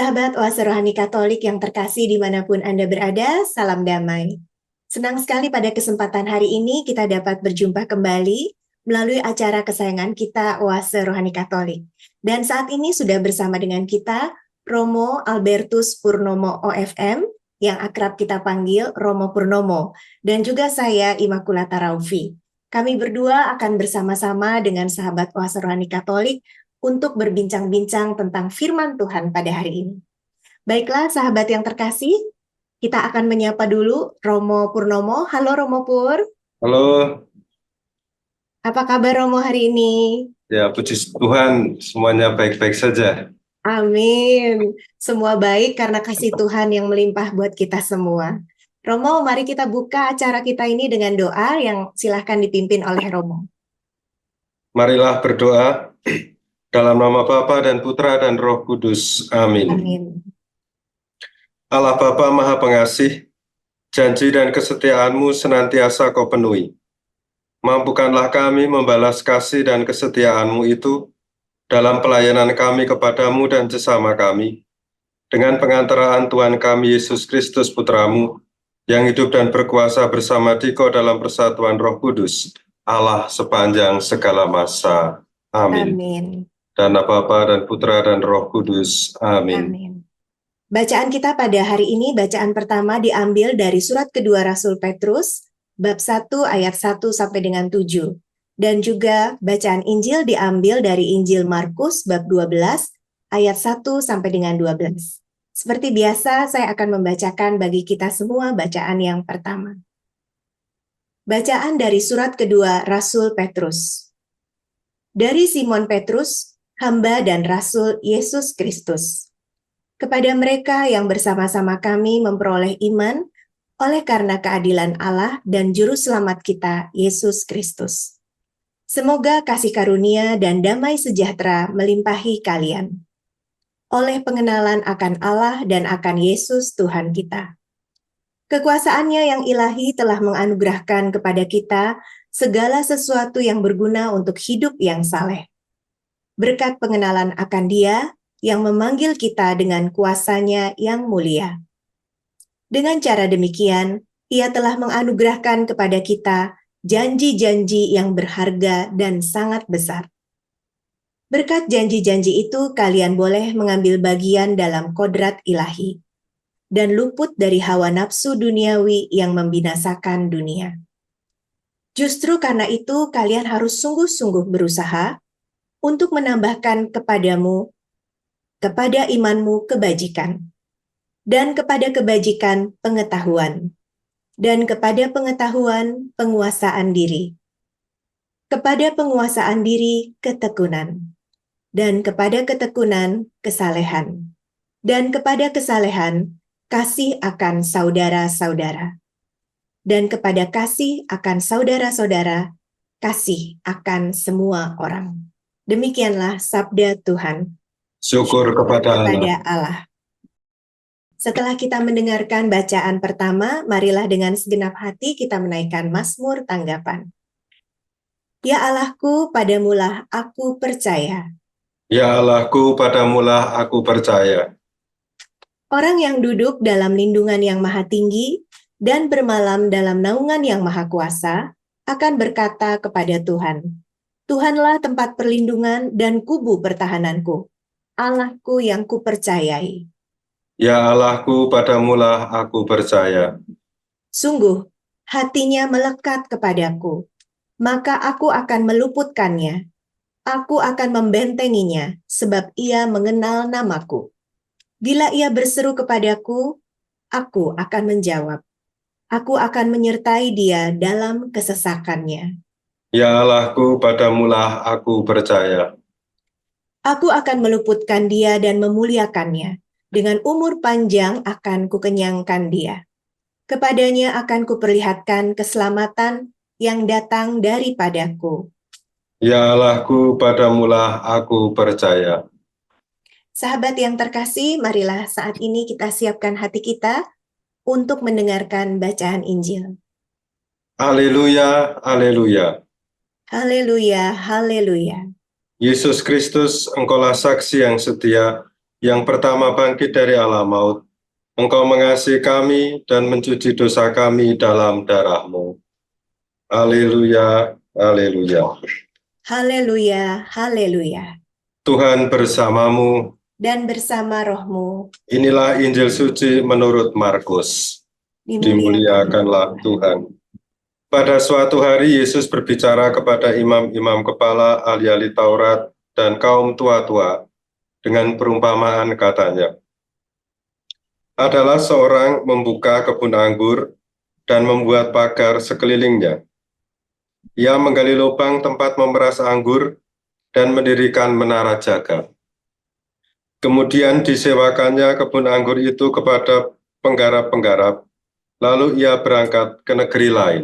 Sahabat Oase Rohani Katolik yang terkasih dimanapun Anda berada, salam damai. Senang sekali pada kesempatan hari ini kita dapat berjumpa kembali melalui acara kesayangan kita Oase Rohani Katolik. Dan saat ini sudah bersama dengan kita Romo Albertus Purnomo OFM yang akrab kita panggil Romo Purnomo, dan juga saya Immaculata Raufi. Kami berdua akan bersama-sama dengan sahabat Oase Rohani Katolik untuk berbincang-bincang tentang firman Tuhan pada hari ini. Baiklah sahabat yang terkasih, kita akan menyapa dulu Romo Purnomo. Halo Romo Pur. Halo, Apa kabar Romo hari ini? ya puji Tuhan semuanya baik-baik saja. Amin. Semua baik karena kasih Tuhan yang melimpah buat kita semua. Romo, mari kita buka acara kita ini dengan doa yang silahkan dipimpin oleh Romo. Marilah berdoa dalam nama Bapa dan Putra dan Roh Kudus. Amin. Amin. Allah Bapa Maha Pengasih, janji dan kesetiaan-Mu senantiasa Kau penuhi. Mampukanlah kami membalas kasih dan kesetiaan-Mu itu dalam pelayanan kami kepadamu dan sesama kami, dengan pengantaraan Tuhan kami Yesus Kristus Putramu, yang hidup dan berkuasa bersama Dikau dalam persatuan Roh Kudus, Allah sepanjang segala masa. Amin. Amin. Dan Bapa dan Putra dan Roh Kudus. Amin. Amin. Bacaan kita pada hari ini, bacaan pertama diambil dari surat kedua Rasul Petrus, bab 1 ayat 1 sampai dengan 7. Dan juga bacaan Injil diambil dari Injil Markus bab 12 ayat 1 sampai dengan 12. Seperti biasa, saya akan membacakan bagi kita semua bacaan yang pertama. Bacaan dari surat kedua Rasul Petrus. Dari Simon Petrus, hamba dan Rasul Yesus Kristus. Kepada mereka yang bersama-sama kami memperoleh iman oleh karena keadilan Allah dan Juru Selamat kita, Yesus Kristus. Semoga kasih karunia dan damai sejahtera melimpahi kalian. Oleh pengenalan akan Allah dan akan Yesus Tuhan kita. Kekuasaannya yang ilahi telah menganugerahkan kepada kita segala sesuatu yang berguna untuk hidup yang saleh. Berkat pengenalan akan Dia yang memanggil kita dengan kuasanya yang mulia. Dengan cara demikian, Ia telah menganugerahkan kepada kita janji-janji yang berharga dan sangat besar. Berkat janji-janji itu, kalian boleh mengambil bagian dalam kodrat ilahi dan luput dari hawa nafsu duniawi yang membinasakan dunia. Justru karena itu, kalian harus sungguh-sungguh berusaha untuk menambahkan kepada imanmu kebajikan, dan kepada kebajikan pengetahuan, dan kepada pengetahuan penguasaan diri, kepada penguasaan diri ketekunan, dan kepada ketekunan kesalehan, dan kepada kesalehan kasih akan saudara-saudara, dan kepada kasih akan saudara-saudara kasih akan semua orang. Demikianlah sabda Tuhan. Syukur kepada Allah. Allah. Setelah kita mendengarkan bacaan pertama, marilah dengan segenap hati kita menaikkan mazmur tanggapan. Ya Allahku, padamulah aku percaya. Ya Allahku, padamulah aku percaya. Orang yang duduk dalam lindungan yang maha tinggi dan bermalam dalam naungan yang maha kuasa akan berkata kepada Tuhan, Tuhanlah tempat perlindungan dan kubu pertahananku, Allahku yang kupercayai. Ya Allahku, padamulah aku percaya. Sungguh, hatinya melekat kepadaku, maka aku akan meluputkannya. Aku akan membentenginya, sebab ia mengenal namaku. Bila ia berseru kepadaku, aku akan menjawab. Aku akan menyertai dia dalam kesesakannya. Ya Allahku, padamulah aku percaya. Aku akan meluputkan dia dan memuliakannya. Dengan umur panjang akan kukenyangkan dia. Kepadanya akan kuperlihatkan keselamatan yang datang daripadaku. Ya Allahku, padamulah aku percaya. Sahabat yang terkasih, marilah saat ini kita siapkan hati kita untuk mendengarkan bacaan Injil. Haleluya, haleluya. Haleluya, haleluya. Yesus Kristus, Engkaulah saksi yang setia yang pertama bangkit dari alam maut, Engkau mengasihi kami dan mencuci dosa kami dalam darah-Mu. Haleluya, haleluya. Haleluya, haleluya. Tuhan bersamamu. Dan bersama rohmu. Inilah Injil suci menurut Markus. Dimuliakanlah Tuhan. Pada suatu hari Yesus berbicara kepada imam-imam kepala, ahli-ahli Taurat, dan kaum tua-tua dengan perumpamaan katanya. Adalah seorang membuka kebun anggur dan membuat pagar sekelilingnya. Ia menggali lubang tempat memeras anggur dan mendirikan menara jaga. Kemudian disewakannya kebun anggur itu kepada penggarap-penggarap, lalu ia berangkat ke negeri lain.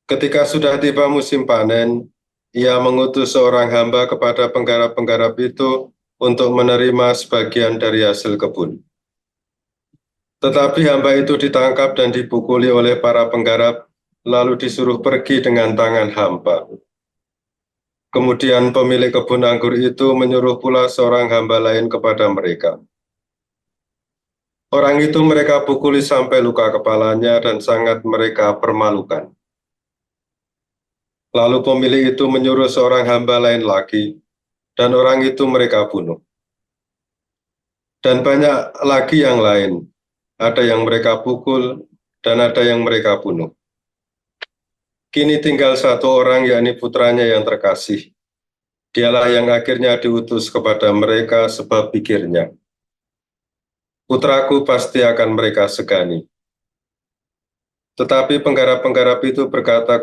Ketika sudah tiba musim panen, ia mengutus seorang hamba kepada penggarap-penggarap itu untuk menerima sebagian dari hasil kebun. Tetapi hamba itu ditangkap dan dipukuli oleh para penggarap, lalu disuruh pergi dengan tangan hampa. Kemudian pemilik kebun anggur itu menyuruh pula seorang hamba lain kepada mereka. Orang itu mereka pukuli sampai luka kepalanya dan sangat mereka permalukan. Lalu pemilik itu menyuruh seorang hamba lain lagi, dan orang itu mereka bunuh. Dan banyak lagi yang lain, ada yang mereka pukul, dan ada yang mereka bunuh. Kini tinggal satu orang, yakni putranya yang terkasih. Dialah yang akhirnya diutus kepada mereka sebab pikirnya, putraku pasti akan mereka segani. Tetapi penggarap-penggarap itu berkata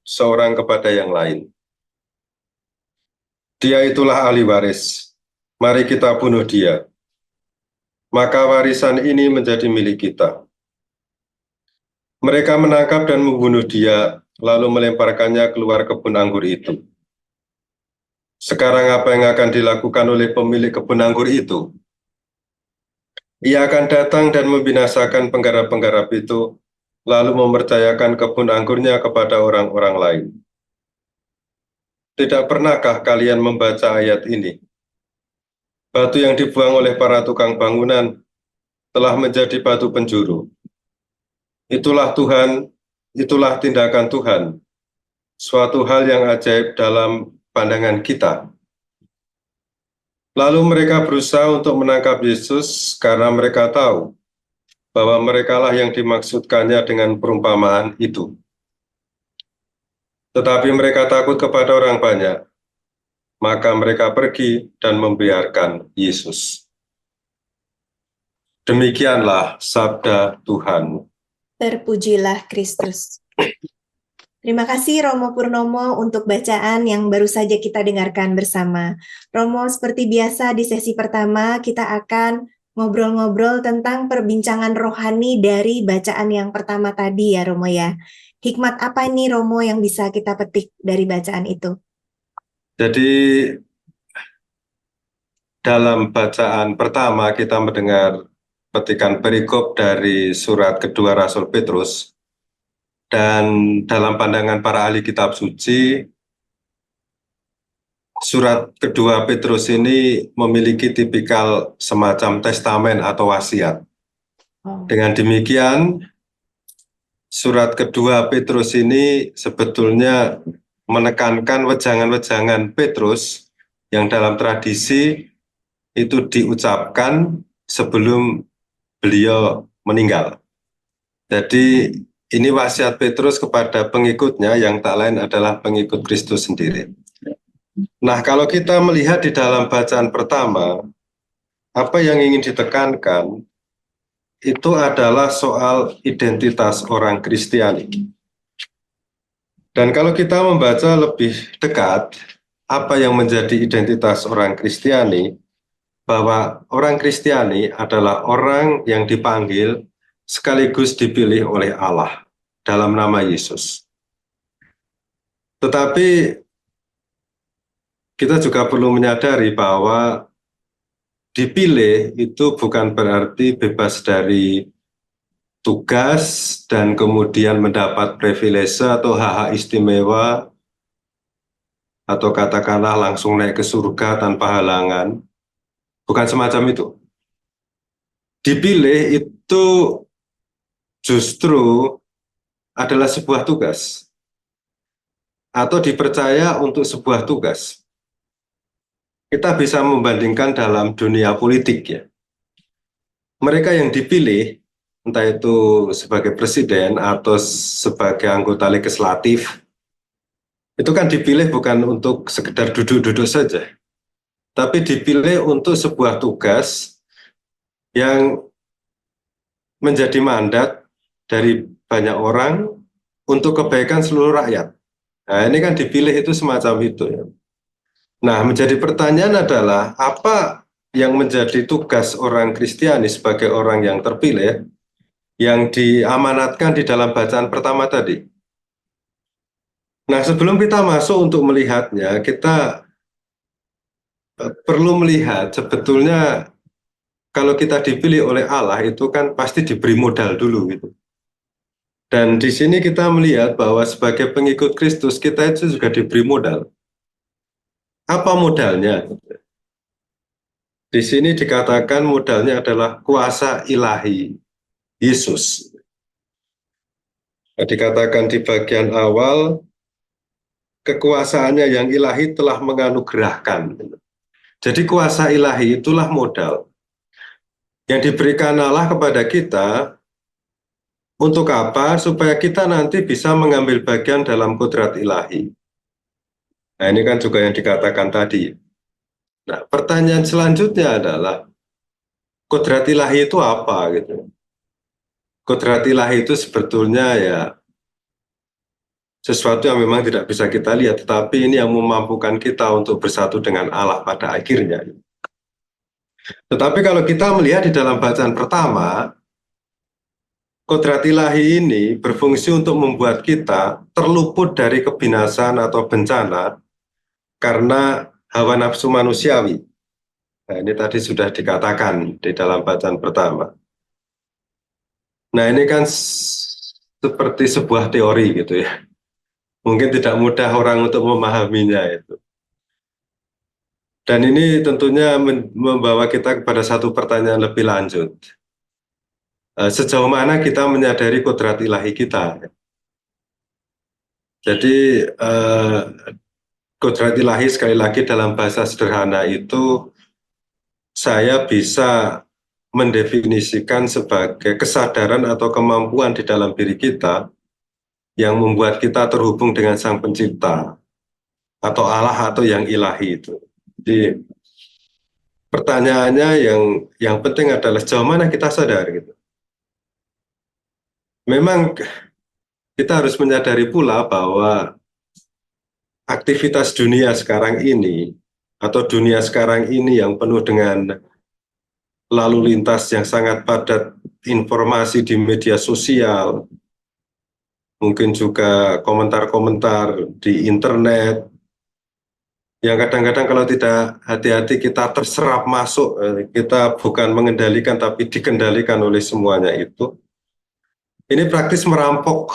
seorang kepada yang lain, dia itulah ahli waris, mari kita bunuh dia. Maka warisan ini menjadi milik kita. Mereka menangkap dan membunuh dia, lalu melemparkannya keluar kebun anggur itu. Sekarang apa yang akan dilakukan oleh pemilik kebun anggur itu? Ia akan datang dan membinasakan penggarap-penggarap itu, lalu mempercayakan kebun anggurnya kepada orang-orang lain. Tidak pernahkah kalian membaca ayat ini? Batu yang dibuang oleh para tukang bangunan telah menjadi batu penjuru. Itulah Tuhan, itulah tindakan Tuhan, suatu hal yang ajaib dalam pandangan kita. Lalu mereka berusaha untuk menangkap Yesus karena mereka tahu bahwa merekalah yang dimaksudkannya dengan perumpamaan itu. Tetapi mereka takut kepada orang banyak, maka mereka pergi dan membiarkan Yesus. Demikianlah sabda Tuhan. Terpujilah Kristus. Terima kasih Romo Purnomo untuk bacaan yang baru saja kita dengarkan bersama. Romo, seperti biasa di sesi pertama kita akan ngobrol-ngobrol tentang perbincangan rohani dari bacaan yang pertama tadi ya Romo ya. Hikmat apa nih Romo yang bisa kita petik dari bacaan itu? Jadi dalam bacaan pertama kita mendengar petikan perikop dari surat kedua Rasul Petrus, dan dalam pandangan para ahli kitab suci, surat kedua Petrus ini memiliki tipikal semacam testamen atau wasiat. Dengan demikian, surat kedua Petrus ini sebetulnya menekankan wejangan-wejangan Petrus yang dalam tradisi itu diucapkan sebelum beliau meninggal. Jadi ini wasiat Petrus kepada pengikutnya yang tak lain adalah pengikut Kristus sendiri. Nah, kalau kita melihat di dalam bacaan pertama, apa yang ingin ditekankan itu adalah soal identitas orang Kristiani. Dan kalau kita membaca lebih dekat, apa yang menjadi identitas orang Kristiani, bahwa orang Kristiani adalah orang yang dipanggil sekaligus dipilih oleh Allah dalam nama Yesus. Tetapi kita juga perlu menyadari bahwa dipilih itu bukan berarti bebas dari tugas dan kemudian mendapat privilege atau hak-hak istimewa, atau katakanlah langsung naik ke surga tanpa halangan. Bukan semacam itu. Dipilih itu justru adalah sebuah tugas atau dipercaya untuk sebuah tugas. Kita bisa membandingkan dalam dunia politik ya. Mereka yang dipilih, entah itu sebagai presiden atau sebagai anggota legislatif, itu kan dipilih bukan untuk sekedar duduk-duduk saja, tapi dipilih untuk sebuah tugas yang menjadi mandat dari banyak orang untuk kebaikan seluruh rakyat. Nah, ini kan dipilih itu semacam itu ya. Nah, menjadi pertanyaan adalah apa yang menjadi tugas orang Kristiani sebagai orang yang terpilih yang diamanatkan di dalam bacaan pertama tadi. Nah, sebelum kita masuk untuk melihatnya, kita perlu melihat sebetulnya kalau kita dipilih oleh Allah itu kan pasti diberi modal dulu gitu. Dan di sini kita melihat bahwa sebagai pengikut Kristus kita itu juga diberi modal. Apa modalnya? Di sini dikatakan modalnya adalah kuasa ilahi Yesus. Dikatakan di bagian awal, kekuasaannya yang ilahi telah menganugerahkan. Jadi kuasa ilahi itulah modal yang diberikan Allah kepada kita. Untuk apa? Supaya kita nanti bisa mengambil bagian dalam kodrat ilahi. Nah, ini kan juga yang dikatakan tadi. Nah, pertanyaan selanjutnya adalah, kodrat ilahi itu apa? Gitu. Kodrat ilahi itu sebetulnya ya sesuatu yang memang tidak bisa kita lihat, tetapi ini yang memampukan kita untuk bersatu dengan Allah pada akhirnya. Tetapi kalau kita melihat di dalam bacaan pertama, kodrat ilahi ini berfungsi untuk membuat kita terluput dari kebinasan atau bencana karena hawa nafsu manusiawi. Nah, ini tadi sudah dikatakan di dalam bacaan pertama. Nah, ini kan seperti sebuah teori gitu ya. Mungkin tidak mudah orang untuk memahaminya itu. Dan ini tentunya membawa kita kepada satu pertanyaan lebih lanjut. Sejauh mana kita menyadari kodrat ilahi kita? Jadi kodrat ilahi sekali lagi dalam bahasa sederhana itu saya bisa mendefinisikan sebagai kesadaran atau kemampuan di dalam diri kita yang membuat kita terhubung dengan Sang Pencipta atau Allah atau yang ilahi itu. Jadi pertanyaannya yang penting adalah sejauh mana kita sadar gitu. Memang kita harus menyadari pula bahwa aktivitas dunia sekarang ini atau dunia sekarang ini yang penuh dengan lalu lintas yang sangat padat informasi di media sosial, mungkin juga komentar-komentar di internet, yang kadang-kadang kalau tidak hati-hati kita terserap masuk, kita bukan mengendalikan tapi dikendalikan oleh semuanya itu. Ini praktis merampok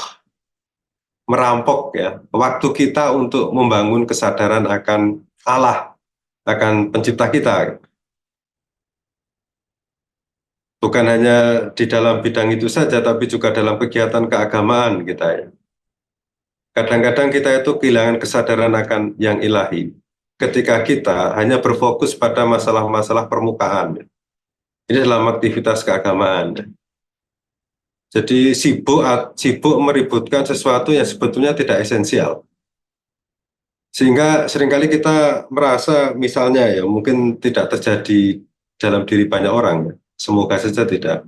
ya waktu kita untuk membangun kesadaran akan Allah, akan pencipta kita. Bukan hanya di dalam bidang itu saja, tapi juga dalam kegiatan keagamaan kita ya. Kadang-kadang kita itu kehilangan kesadaran akan yang ilahi ketika kita hanya berfokus pada masalah-masalah permukaan. Ini dalam aktivitas keagamaan. Jadi sibuk meributkan sesuatu yang sebetulnya tidak esensial. Sehingga seringkali kita merasa misalnya ya mungkin tidak terjadi dalam diri banyak orang, semoga saja tidak.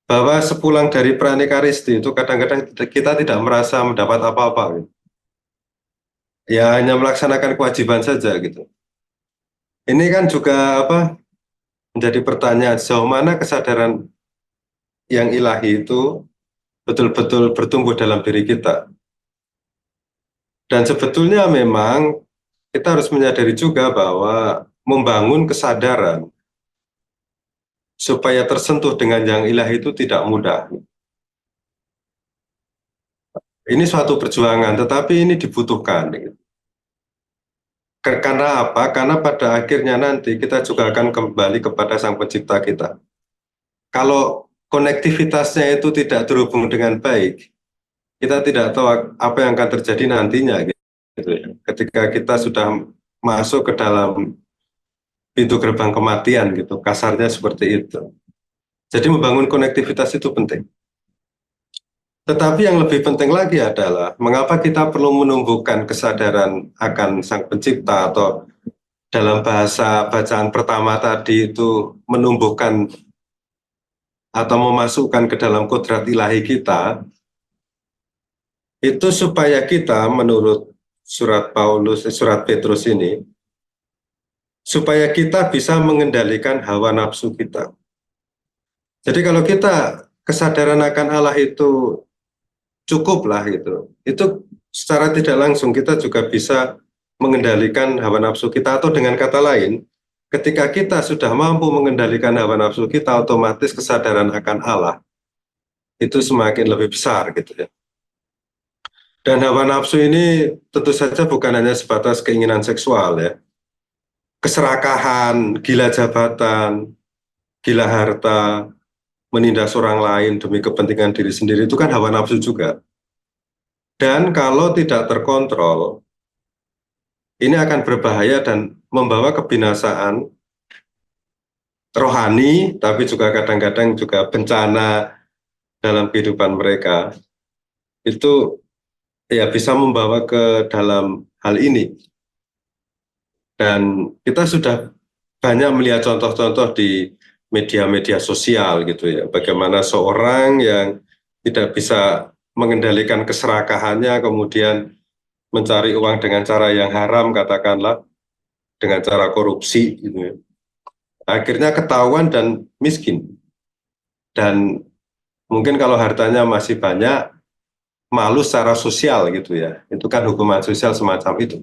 Bahwa sepulang dari Pranekaristi itu kadang-kadang kita tidak merasa mendapat apa-apa. Ya hanya melaksanakan kewajiban saja gitu. Ini kan juga menjadi pertanyaan sejauh mana kesadaran yang ilahi itu betul-betul bertumbuh dalam diri kita. Dan sebetulnya memang kita harus menyadari juga bahwa membangun kesadaran supaya tersentuh dengan yang ilahi itu tidak mudah. Ini suatu perjuangan, tetapi ini dibutuhkan. Karena apa? Karena pada akhirnya nanti kita juga akan kembali kepada Sang Pencipta kita. Kalau konektivitasnya itu tidak terhubung dengan baik, kita tidak tahu apa yang akan terjadi nantinya gitu ya. Ketika kita sudah masuk ke dalam pintu gerbang kematian gitu, kasarnya seperti itu. Jadi membangun konektivitas itu penting. Tetapi yang lebih penting lagi adalah mengapa kita perlu menumbuhkan kesadaran akan Sang Pencipta, atau dalam bahasa bacaan pertama tadi itu menumbuhkan atau memasukkan ke dalam kodrat ilahi kita, itu supaya kita menurut surat Petrus ini, supaya kita bisa mengendalikan hawa nafsu kita. Jadi kalau kita kesadaran akan Allah itu cukup lah gitu, itu secara tidak langsung kita juga bisa mengendalikan hawa nafsu kita, atau dengan kata lain, ketika kita sudah mampu mengendalikan hawa nafsu kita, otomatis kesadaran akan Allah itu semakin lebih besar gitu ya. Dan hawa nafsu ini tentu saja bukan hanya sebatas keinginan seksual ya. Keserakahan, gila jabatan, gila harta, menindas orang lain demi kepentingan diri sendiri, itu kan hawa nafsu juga. Dan kalau tidak terkontrol, ini akan berbahaya dan membawa kebinasaan rohani, tapi juga kadang-kadang juga bencana dalam kehidupan mereka. Itu ya bisa membawa ke dalam hal ini. Dan kita sudah banyak melihat contoh-contoh di media-media sosial gitu ya, bagaimana seorang yang tidak bisa mengendalikan keserakahannya kemudian mencari uang dengan cara yang haram, katakanlah dengan cara korupsi gitu ya. Akhirnya ketahuan dan miskin. Dan mungkin kalau hartanya masih banyak, malu secara sosial gitu ya. Itu kan hukuman sosial semacam itu.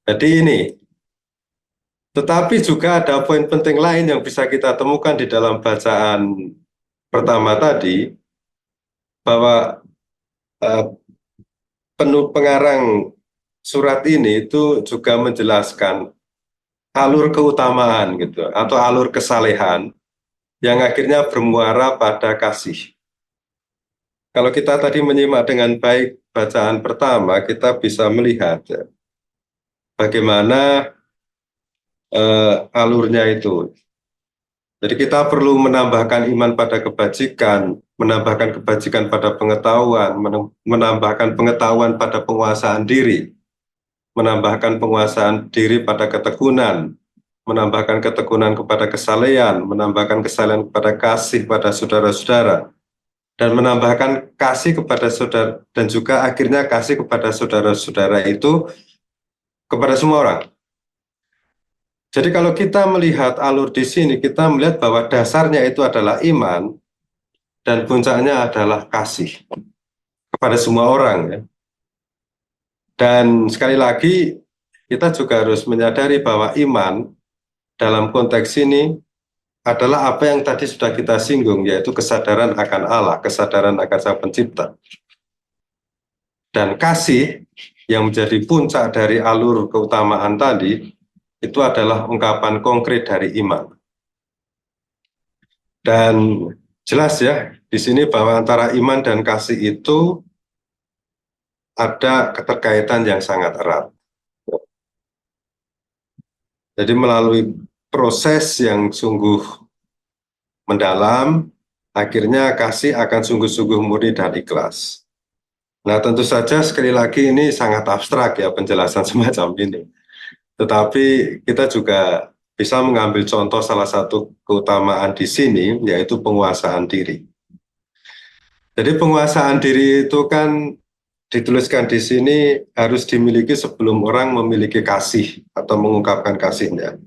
Jadi ini, tetapi juga ada poin penting lain yang bisa kita temukan di dalam bacaan pertama tadi, bahwa pengarang surat ini itu juga menjelaskan alur keutamaan gitu, atau alur kesalehan yang akhirnya bermuara pada kasih. Kalau kita tadi menyimak dengan baik bacaan pertama, kita bisa melihat ya, bagaimana alurnya itu. Jadi kita perlu menambahkan iman pada kebajikan, menambahkan kebajikan pada pengetahuan, menambahkan pengetahuan pada penguasaan diri, menambahkan penguasaan diri pada ketekunan, menambahkan ketekunan kepada kesalehan, menambahkan kesalehan kepada kasih pada saudara-saudara, dan menambahkan kasih kepada saudara, dan juga akhirnya kasih kepada saudara-saudara itu kepada semua orang. Jadi kalau kita melihat alur di sini, kita melihat bahwa dasarnya itu adalah iman dan puncaknya adalah kasih kepada semua orang ya. Dan sekali lagi kita juga harus menyadari bahwa iman dalam konteks ini adalah apa yang tadi sudah kita singgung, yaitu kesadaran akan Allah, kesadaran akan Sang Pencipta. Dan kasih yang menjadi puncak dari alur keutamaan tadi, itu adalah ungkapan konkret dari iman. Dan jelas ya, di sini bahwa antara iman dan kasih itu ada keterkaitan yang sangat erat. Jadi melalui proses yang sungguh mendalam, akhirnya kasih akan sungguh-sungguh murni dan ikhlas. Nah tentu saja sekali lagi ini sangat abstrak ya penjelasan semacam ini. Tetapi kita juga bisa mengambil contoh salah satu keutamaan di sini, yaitu penguasaan diri. Jadi penguasaan diri itu kan dituliskan di sini harus dimiliki sebelum orang memiliki kasih atau mengungkapkan kasihnya.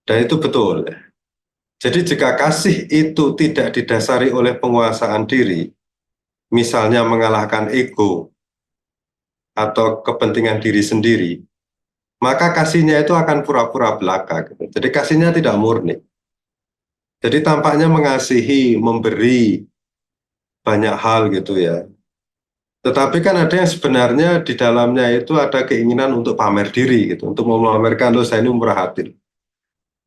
Dan itu betul. Jadi jika kasih itu tidak didasari oleh penguasaan diri, misalnya mengalahkan ego atau kepentingan diri sendiri, maka kasihnya itu akan pura-pura belaka. Jadi kasihnya tidak murni. Jadi tampaknya mengasihi, memberi banyak hal gitu ya. Tetapi kan ada yang sebenarnya di dalamnya itu ada keinginan untuk pamer diri gitu, untuk memamerkan loh saya ini murah hati.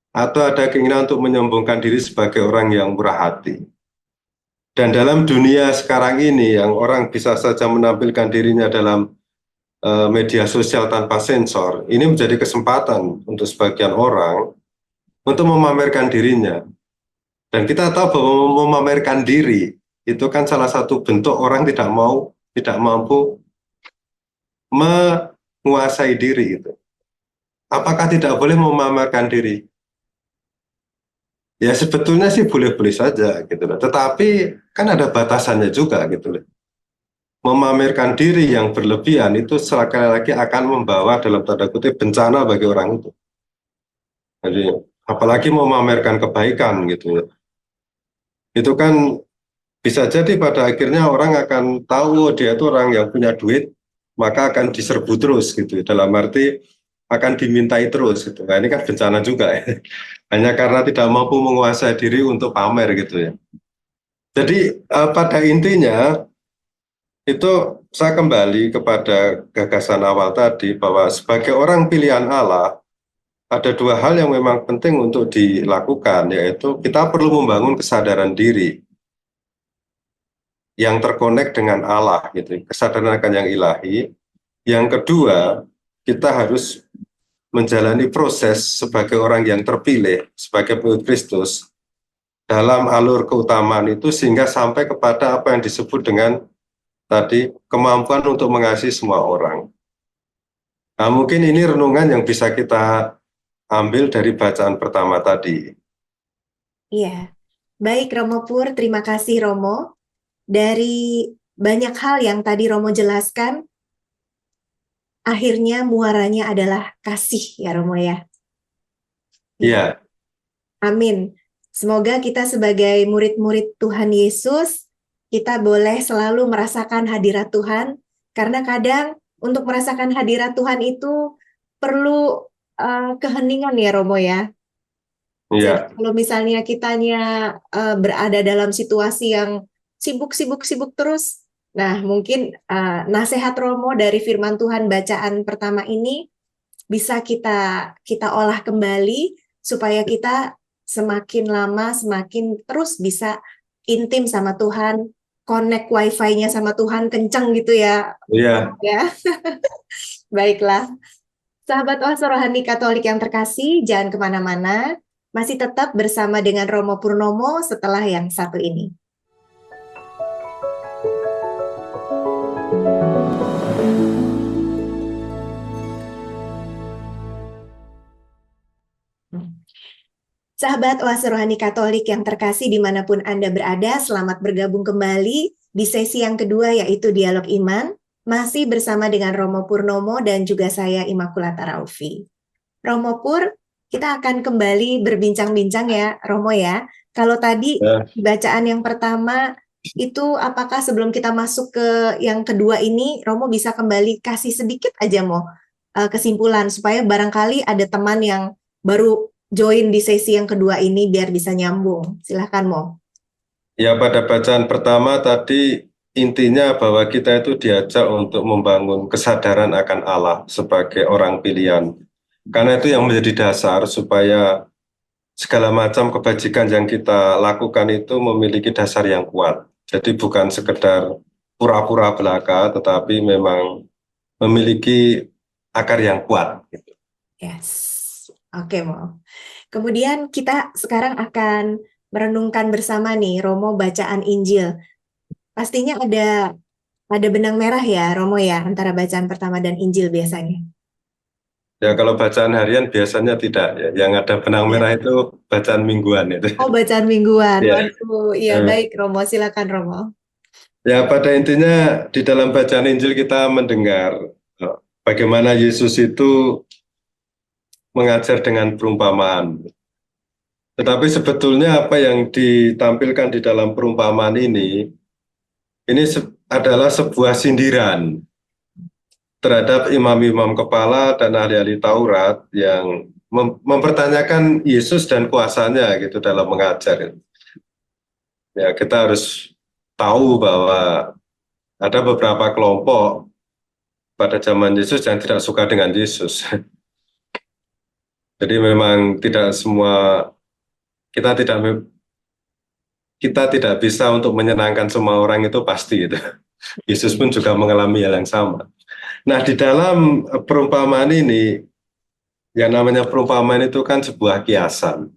Atau ada keinginan untuk menyombongkan diri sebagai orang yang murah hati. Dan dalam dunia sekarang ini yang orang bisa saja menampilkan dirinya dalam media sosial tanpa sensor, ini menjadi kesempatan untuk sebagian orang untuk memamerkan dirinya. Dan kita tahu bahwa memamerkan diri itu kan salah satu bentuk orang tidak mampu menguasai diri itu. Apakah tidak boleh memamerkan diri? Ya sebetulnya sih boleh-boleh saja gitu loh. Tetapi kan ada batasannya juga gitu loh. Memamerkan diri yang berlebihan itu sekali lagi akan membawa dalam tanda kutip bencana bagi orang itu. Jadi apalagi memamerkan kebaikan gitu ya. Itu kan bisa jadi pada akhirnya orang akan tahu oh, dia itu orang yang punya duit, maka akan diserbu terus gitu. Dalam arti akan dimintai terus gitu. Nah, ini kan bencana juga ya. Hanya karena tidak mampu menguasai diri untuk pamer gitu ya. Jadi pada intinya itu saya kembali kepada gagasan awal tadi bahwa sebagai orang pilihan Allah ada dua hal yang memang penting untuk dilakukan, yaitu kita perlu membangun kesadaran diri yang terkonek dengan Allah gitu, kesadaran akan yang ilahi. Yang kedua, kita harus menjalani proses sebagai orang yang terpilih sebagai pengikut Kristus dalam alur keutamaan itu sehingga sampai kepada apa yang disebut dengan tadi kemampuan untuk mengasihi semua orang. Nah, mungkin ini renungan yang bisa kita ambil dari bacaan pertama tadi. Iya, baik Romo Pur, terima kasih Romo. Dari banyak hal yang tadi Romo jelaskan, akhirnya muaranya adalah kasih ya Romo ya. Iya, Amin. Semoga kita sebagai murid-murid Tuhan Yesus, kita boleh selalu merasakan hadirat Tuhan, karena kadang untuk merasakan hadirat Tuhan itu perlu keheningan ya Romo ya. Jadi iya, kalau misalnya kitanya berada dalam situasi yang sibuk terus, nah mungkin nasihat Romo dari firman Tuhan bacaan pertama ini bisa kita olah kembali supaya kita semakin lama semakin terus bisa intim sama Tuhan, connect wifi-nya sama Tuhan kencang gitu ya. iya. Ya, baiklah. Sahabat Oase Rohani Katolik yang terkasih, jangan kemana-mana. Masih tetap bersama dengan Romo Purnomo setelah yang satu ini. Sahabat Oase Rohani Katolik yang terkasih dimanapun Anda berada, selamat bergabung kembali di sesi yang kedua yaitu Dialog Iman, masih bersama dengan Romo Purnomo dan juga saya Immaculata Raufi. Romo Pur, kita akan kembali berbincang-bincang ya Romo ya. Kalau tadi Ya. bacaan yang pertama itu apakah sebelum kita masuk ke yang kedua ini, Romo bisa kembali kasih sedikit aja Mo kesimpulan supaya barangkali ada teman yang baru join di sesi yang kedua ini biar bisa nyambung. Silahkan Mo. Ya, pada bacaan pertama tadi intinya bahwa kita itu diajak untuk membangun kesadaran akan Allah sebagai orang pilihan. Karena itu yang menjadi dasar supaya segala macam kebajikan yang kita lakukan itu memiliki dasar yang kuat. Jadi bukan sekedar pura-pura belaka, tetapi memang memiliki akar yang kuat. Yes. Oke, Mo. Kemudian kita sekarang akan merenungkan bersama nih Romo bacaan Injil. Pastinya ada benang merah ya Romo ya antara bacaan pertama dan Injil biasanya. Ya, kalau bacaan harian biasanya tidak. Ya. Yang ada benang Ya. merah itu bacaan mingguan itu. Oh, bacaan mingguan. Ya. Waduh, iya baik Romo, silakan Romo. Ya, pada intinya di dalam bacaan Injil kita mendengar bagaimana Yesus itu mengajar dengan perumpamaan. Tetapi sebetulnya apa yang ditampilkan di dalam perumpamaan ini adalah sebuah sindiran terhadap imam-imam kepala dan ahli-ahli Taurat yang mempertanyakan Yesus dan kuasanya gitu dalam mengajar. Ya, kita harus tahu bahwa ada beberapa kelompok pada zaman Yesus yang tidak suka dengan Yesus. Jadi memang tidak semua, kita tidak bisa untuk menyenangkan semua orang, itu pasti gitu. Yesus pun juga mengalami hal yang sama. Nah, di dalam perumpamaan ini, yang namanya perumpamaan itu kan sebuah kiasan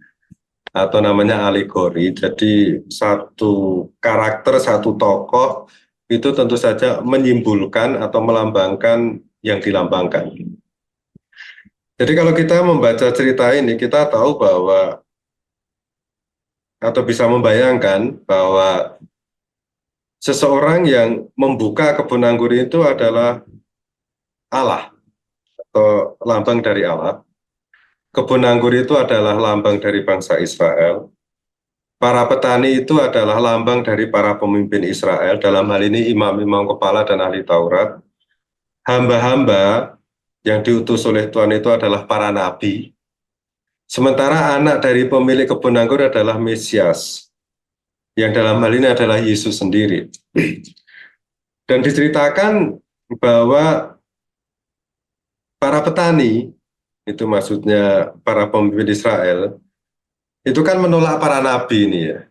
atau namanya alegori. Jadi satu karakter, satu tokoh itu tentu saja menyimpulkan atau melambangkan yang dilambangkan. Jadi kalau kita membaca cerita ini, kita tahu bahwa atau bisa membayangkan bahwa seseorang yang membuka kebun anggur itu adalah Allah atau lambang dari Allah. Kebun anggur itu adalah lambang dari bangsa Israel. Para petani itu adalah lambang dari para pemimpin Israel, dalam hal ini imam-imam kepala dan ahli Taurat. Hamba-hamba yang diutus oleh Tuhan itu adalah para nabi. Sementara anak dari pemilik kebun anggur adalah Mesias, yang dalam hal ini adalah Yesus sendiri. Dan diceritakan bahwa para petani, itu maksudnya para pemimpin Israel, itu kan menolak para nabi ini ya.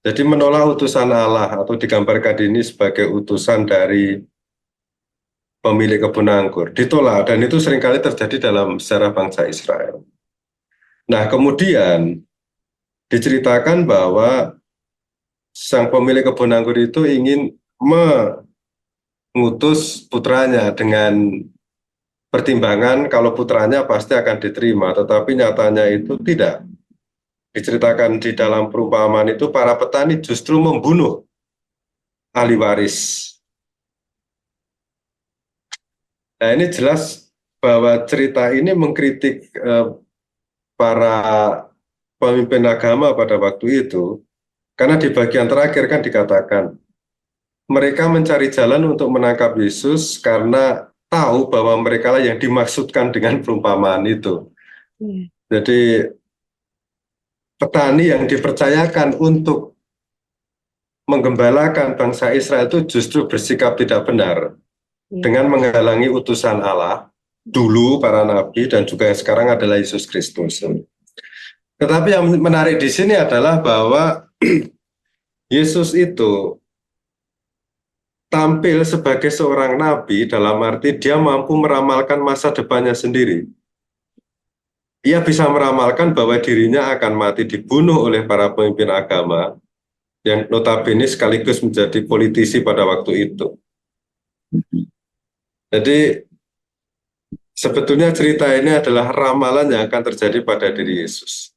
Jadi menolak utusan Allah, atau digambarkan ini sebagai utusan dari pemilik kebun anggur. Ditolak, dan itu seringkali terjadi dalam sejarah bangsa Israel. Nah, kemudian diceritakan bahwa sang pemilik kebun anggur itu ingin mengutus putranya dengan pertimbangan kalau putranya pasti akan diterima, tetapi nyatanya itu tidak. Diceritakan di dalam perumpamaan itu, para petani justru membunuh ahli waris. Nah, ini jelas bahwa cerita ini mengkritik para pemimpin agama pada waktu itu, karena di bagian terakhir kan dikatakan, mereka mencari jalan untuk menangkap Yesus karena tahu bahwa mereka lah yang dimaksudkan dengan perumpamaan itu. Jadi petani yang dipercayakan untuk menggembalakan bangsa Israel itu justru bersikap tidak benar dengan menghalangi utusan Allah, dulu para nabi dan juga yang sekarang adalah Yesus Kristus. Tetapi yang menarik di sini adalah bahwa Yesus itu tampil sebagai seorang nabi, dalam arti dia mampu meramalkan masa depannya sendiri. Ia bisa meramalkan bahwa dirinya akan mati dibunuh oleh para pemimpin agama yang notabene sekaligus menjadi politisi pada waktu itu. Jadi sebetulnya cerita ini adalah ramalan yang akan terjadi pada diri Yesus.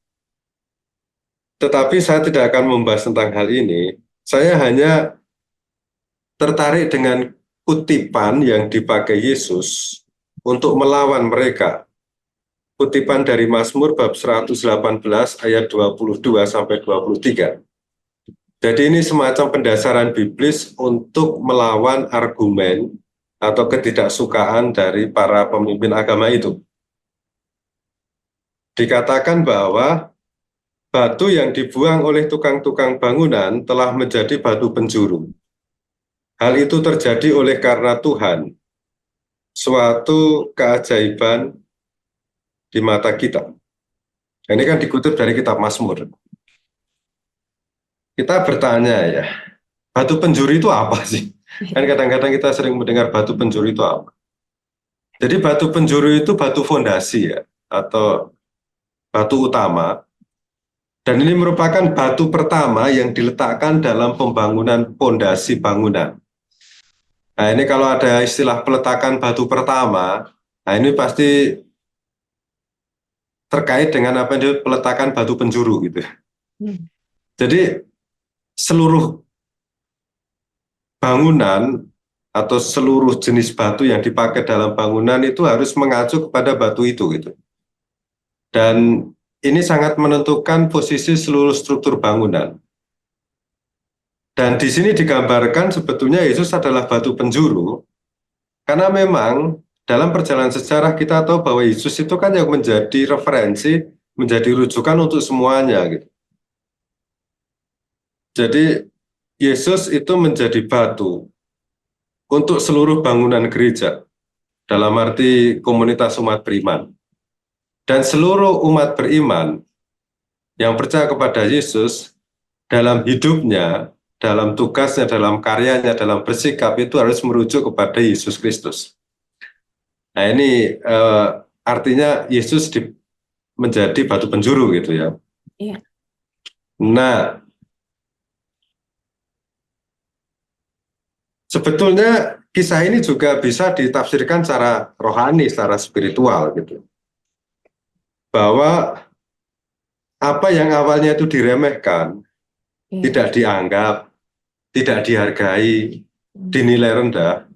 Tetapi saya tidak akan membahas tentang hal ini. Saya hanya tertarik dengan kutipan yang dipakai Yesus untuk melawan mereka. Kutipan dari Mazmur bab 118 ayat 22 sampai 23. Jadi ini semacam pendasaran biblis untuk melawan argumen atau ketidaksukaan dari para pemimpin agama itu. Dikatakan bahwa batu yang dibuang oleh tukang-tukang bangunan telah menjadi batu penjuru. Hal itu terjadi oleh karena Tuhan, suatu keajaiban di mata kita. Ini kan dikutip dari kitab Mazmur. Kita bertanya ya, batu penjuru itu apa sih? Kan kadang-kadang kita sering mendengar batu penjuru itu apa. Jadi batu penjuru itu batu fondasi ya, atau batu utama. Dan ini merupakan batu pertama yang diletakkan dalam pembangunan fondasi bangunan. Nah, ini kalau ada istilah peletakan batu pertama, nah ini pasti terkait dengan apa yang peletakan batu penjuru gitu. Jadi seluruh bangunan atau seluruh jenis batu yang dipakai dalam bangunan itu harus mengacu kepada batu itu gitu. Dan ini sangat menentukan posisi seluruh struktur bangunan. Dan di sini digambarkan sebetulnya Yesus adalah batu penjuru, karena memang dalam perjalanan sejarah kita tahu bahwa Yesus itu kan yang menjadi referensi, menjadi rujukan untuk semuanya gitu. Jadi Yesus itu menjadi batu untuk seluruh bangunan gereja, dalam arti komunitas umat beriman. Dan seluruh umat beriman yang percaya kepada Yesus, dalam hidupnya, dalam tugasnya, dalam karyanya, dalam bersikap itu harus merujuk kepada Yesus Kristus. Nah ini artinya Yesus menjadi batu penjuru gitu ya. Iya. Nah, sebetulnya kisah ini juga bisa ditafsirkan secara rohani, secara spiritual gitu. Bahwa apa yang awalnya itu diremehkan, Iya. tidak dianggap, tidak dihargai, dinilai rendah,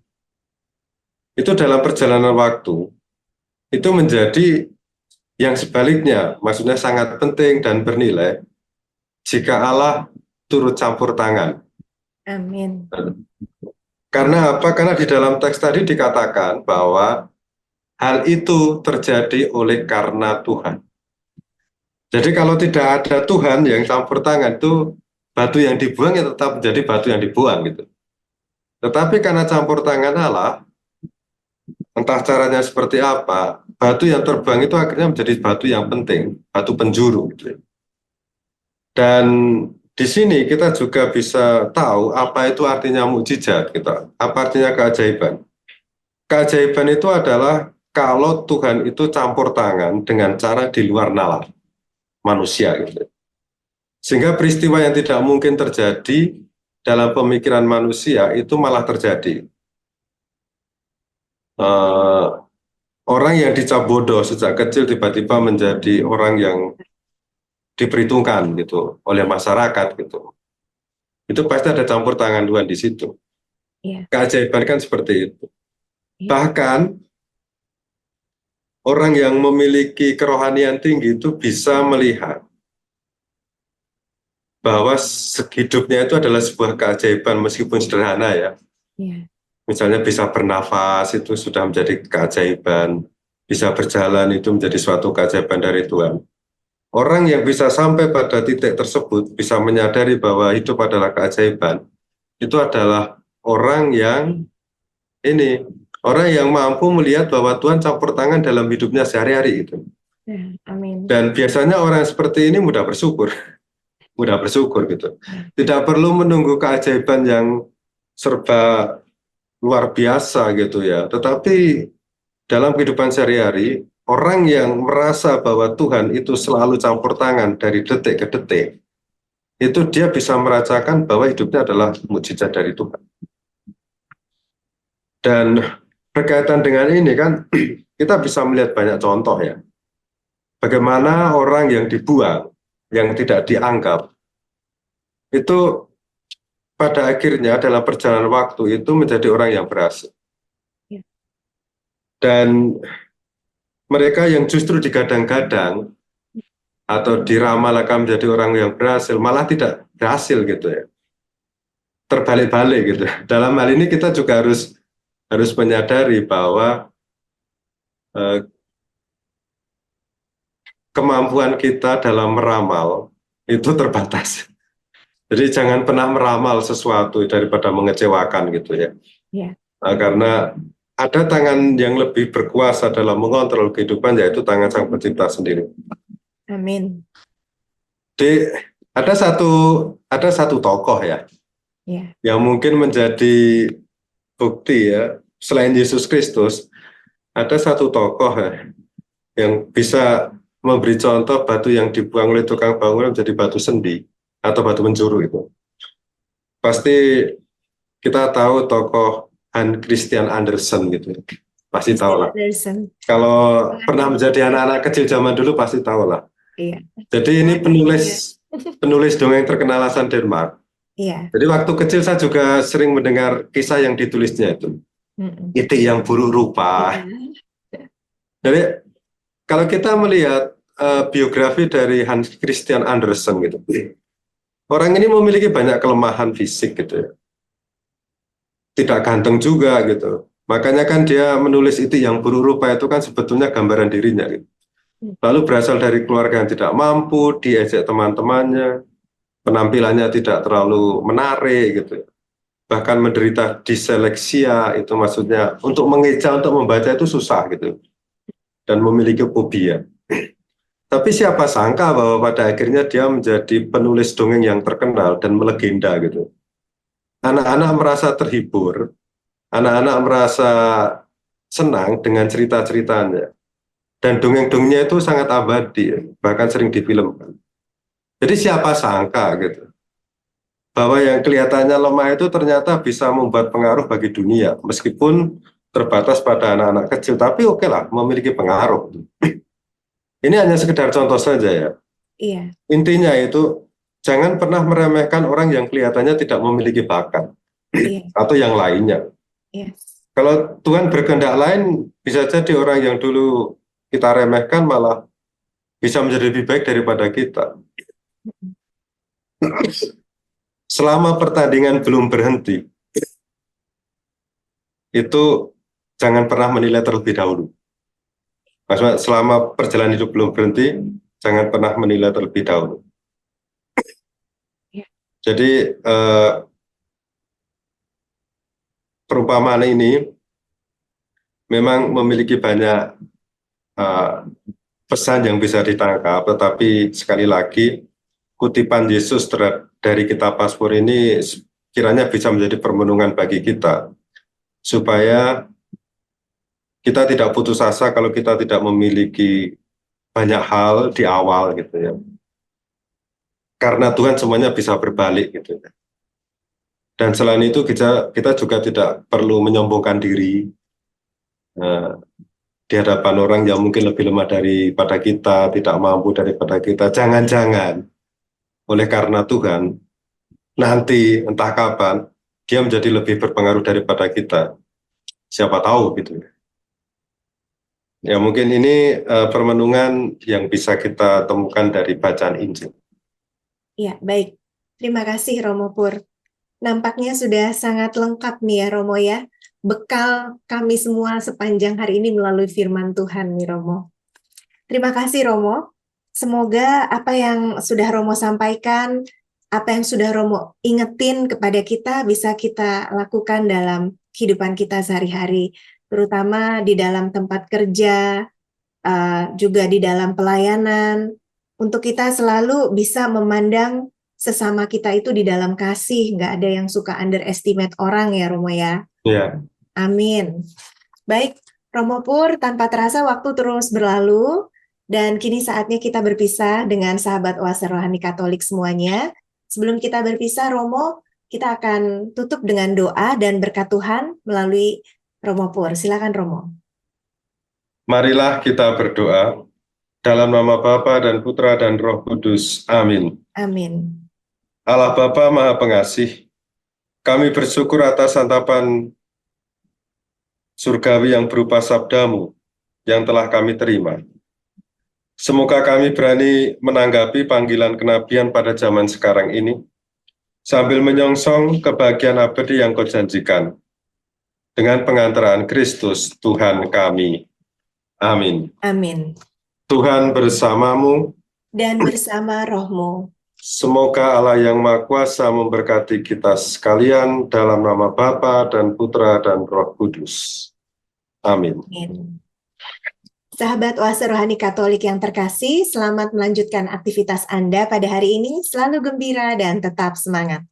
itu dalam perjalanan waktu, itu menjadi yang sebaliknya, maksudnya sangat penting dan bernilai jika Allah turut campur tangan. Amin. Karena apa? Karena di dalam teks tadi dikatakan bahwa hal itu terjadi oleh karena Tuhan. Jadi kalau tidak ada Tuhan yang campur tangan, itu batu yang dibuang ya tetap menjadi batu yang dibuang gitu. Tetapi karena campur tangan Allah, entah caranya seperti apa, batu yang terbang itu akhirnya menjadi batu yang penting, batu penjuru gitu. Dan di sini kita juga bisa tahu apa itu artinya mukjizat gitu. Apa artinya keajaiban? Keajaiban itu adalah kalau Tuhan itu campur tangan dengan cara di luar nalar manusia gitu. Sehingga peristiwa yang tidak mungkin terjadi dalam pemikiran manusia itu malah terjadi. Orang yang dicap bodoh sejak kecil tiba-tiba menjadi orang yang diperhitungkan gitu oleh masyarakat gitu. Itu pasti ada campur tangan Tuhan di situ. Iya. Keajaiban kan seperti itu. Iya. Bahkan orang yang memiliki kerohanian tinggi itu bisa melihat bahwa hidupnya itu adalah sebuah keajaiban meskipun sederhana ya. Iya. Misalnya bisa bernafas itu sudah menjadi keajaiban, bisa berjalan itu menjadi suatu keajaiban dari Tuhan. Orang yang bisa sampai pada titik tersebut, bisa menyadari bahwa hidup adalah keajaiban, itu adalah orang yang mampu melihat bahwa Tuhan campur tangan dalam hidupnya sehari-hari itu. Ya, amin. Dan biasanya orang seperti ini mudah bersyukur gitu. Tidak perlu menunggu keajaiban yang serba luar biasa gitu ya. Tetapi dalam kehidupan sehari-hari, orang yang merasa bahwa Tuhan itu selalu campur tangan dari detik ke detik, itu dia bisa merasakan bahwa hidupnya adalah mukjizat dari Tuhan. Dan berkaitan dengan ini kan, kita bisa melihat banyak contoh ya. Bagaimana orang yang dibuang, yang tidak dianggap, itu pada akhirnya dalam perjalanan waktu itu menjadi orang yang berhasil. Ya. Dan mereka yang justru digadang-gadang atau diramal akan menjadi orang yang berhasil, malah tidak berhasil gitu ya. Terbalik-balik gitu. Dalam hal ini kita juga harus menyadari bahwa kemampuan kita dalam meramal itu terbatas. Jadi jangan pernah meramal sesuatu daripada mengecewakan gitu ya. Ya. Nah, karena ada tangan yang lebih berkuasa dalam mengontrol kehidupan, yaitu tangan Sang Pencipta sendiri. Amin. Ada satu tokoh ya, yang mungkin menjadi bukti ya, selain Yesus Kristus, ada satu tokoh ya, yang bisa memberi contoh batu yang dibuang oleh tukang bangunan menjadi batu sendi atau batu penjuru itu. Pasti kita tahu tokoh Hans Christian Andersen gitu, pasti tahu lah. Kalau pernah menjadi anak-anak kecil zaman dulu pasti tahu lah. Iya. Jadi ini penulis dongeng terkenal asal Denmark. Iya. Jadi waktu kecil saya juga sering mendengar kisah yang ditulisnya itu. Itik yang buruk rupa. Jadi kalau kita melihat biografi dari Hans Christian Andersen gitu, orang ini memiliki banyak kelemahan fisik gitu ya. Tidak ganteng juga gitu. Makanya kan dia menulis Itik yang buruk rupa itu kan sebetulnya gambaran dirinya gitu. Lalu berasal dari keluarga yang tidak mampu, diejek teman-temannya, penampilannya tidak terlalu menarik gitu. bahkan menderita diseleksia, itu maksudnya untuk mengeja, untuk membaca itu susah gitu, dan memiliki fobia. Tapi siapa sangka bahwa pada akhirnya dia menjadi penulis dongeng yang terkenal dan melegenda gitu. Anak-anak merasa terhibur, anak-anak merasa senang dengan cerita-ceritanya. Dan dongeng-dongengnya itu sangat abadi, bahkan sering difilmkan. Jadi siapa sangka gitu, bahwa yang kelihatannya lemah itu ternyata bisa membuat pengaruh bagi dunia, meskipun terbatas pada anak-anak kecil, tapi oke lah, memiliki pengaruh. Ini hanya sekedar contoh saja ya. Iya, Intinya itu, jangan pernah meremehkan orang yang kelihatannya tidak memiliki bakat, iya, atau yang lainnya. iya. Kalau Tuhan berkehendak lain, bisa jadi orang yang dulu kita remehkan malah bisa menjadi lebih baik daripada kita. Selama pertandingan belum berhenti, itu jangan pernah menilai terlebih dahulu. Maksudnya selama perjalanan hidup belum berhenti, jangan pernah menilai terlebih dahulu. Iya. Jadi perumpamaan ini memang memiliki banyak eh, pesan yang bisa ditangkap, tetapi sekali lagi kutipan Yesus dari kitab Mazmur ini kiranya bisa menjadi permenungan bagi kita, supaya kita tidak putus asa kalau kita tidak memiliki banyak hal di awal gitu ya. Karena Tuhan semuanya bisa berbalik gitu ya. Dan selain itu kita juga tidak perlu menyombongkan diri di hadapan orang yang mungkin lebih lemah daripada kita, tidak mampu daripada kita. Jangan-jangan oleh karena Tuhan nanti entah kapan dia menjadi lebih berpengaruh daripada kita. Siapa tahu gitu ya. Ya mungkin ini permenungan yang bisa kita temukan dari bacaan Injil. Iya, baik. Terima kasih Romo Pur. Nampaknya sudah sangat lengkap nih ya Romo ya. Bekal kami semua sepanjang hari ini melalui firman Tuhan nih Romo. Terima kasih Romo. Semoga apa yang sudah Romo sampaikan, apa yang sudah Romo ingetin kepada kita bisa kita lakukan dalam kehidupan kita sehari-hari. Terutama di dalam tempat kerja, juga di dalam pelayanan, untuk kita selalu bisa memandang sesama kita itu di dalam kasih, nggak ada yang suka underestimate orang ya Romo ya. Ya, Amin. Baik, Romo Pur, tanpa terasa waktu terus berlalu, dan kini saatnya kita berpisah dengan sahabat Oase Rohani Katolik semuanya. Sebelum kita berpisah, Romo, kita akan tutup dengan doa dan berkat Tuhan melalui Romo Pur. Silakan Romo. marilah kita berdoa. Dalam nama Bapa dan Putra dan Roh Kudus. Amin. Amin. Allah Bapa Maha Pengasih, kami bersyukur atas santapan surgawi yang berupa sabdamu yang telah kami terima. Semoga kami berani menanggapi panggilan kenabian pada zaman sekarang ini, sambil menyongsong kebahagiaan abadi yang kau janjikan. Dengan pengantaraan Kristus, Tuhan kami. Amin. Amin. Tuhan bersamamu, Dan bersama rohmu. semoga Allah yang Maha Kuasa memberkati kita sekalian dalam nama Bapa dan Putra dan Roh Kudus. Amin. Amin. Sahabat Oase Rohani Katolik yang terkasih, selamat melanjutkan aktivitas Anda pada hari ini. Selalu gembira dan tetap semangat.